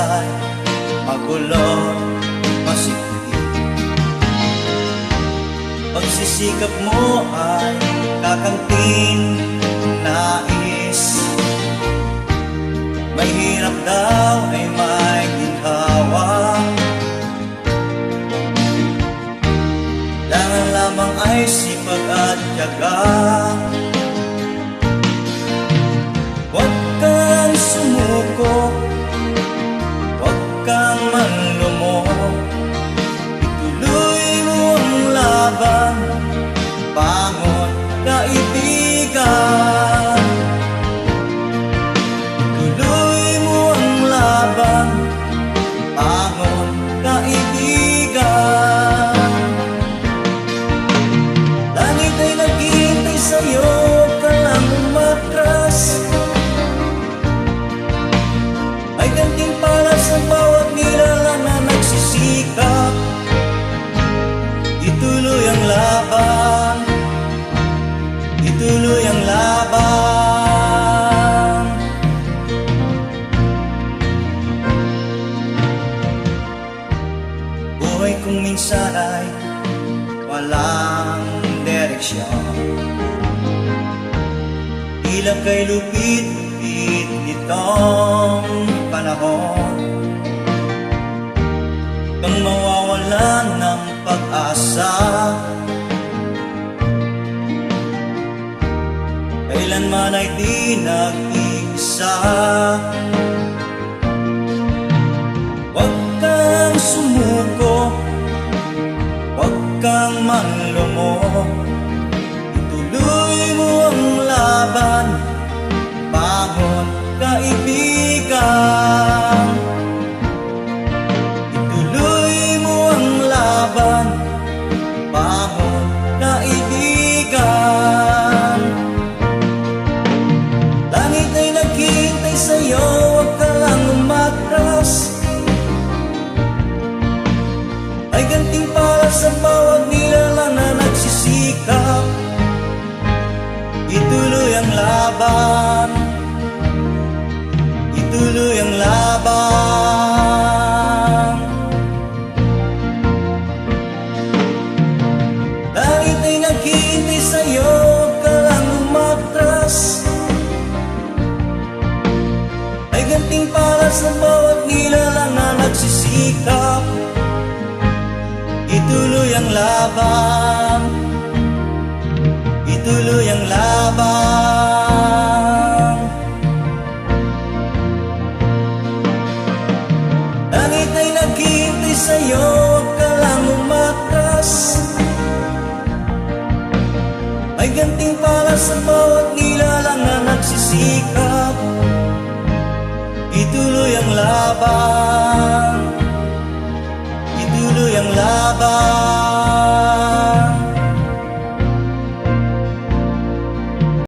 ay magulo, masikip. Pagsisikap mo ay kakamtin nais. Mahirap daw ay may ginhawa, kailangan lamang ay sipag at tiyaga. Huwag kang sumuko, huwag kang manlumok, ituloy mo ang laban, bangon kaibigan. Ituloy mo ang laban, bangon kaibigan. Langit ay naghihintay sa'yo, huwag ka lang umatras. Ay gantimpala sa bawat nilalang na nagsisikap. Ituloy ang laban, ituloy ang laban. Buhay kong minsan ay walang direksyon, tila kay lupit-lupit nitong panahon, kang mawawalan ng pag-asa. Kailanman ay di nag-iisa. Huwag kang sumuko, huwag kang manlumok, ituloy mo ang laban, bangon kaibigan. Ituloy mo ang laban, bangon kaibigan. Langit ay naghihintay sa'yo, huwag ka lang umatras. Ay gantimpala sa bawat nilalang na nagsisikap. Ituloy ang laban, ituloy ang laban. Langit ay naghihintay sa'yo, huwag ka lang umatras. Ay gantimpala sa bawat nilalang na nagsisikap. Ituloy ang laban, ituloy ang laban. Langit ay naghihintay sa'yo, huwag ka lang umatras. Ay gantimpala sa bawat nilalang na nagsisikap. Ituloy ang laban, ituloy ang laban.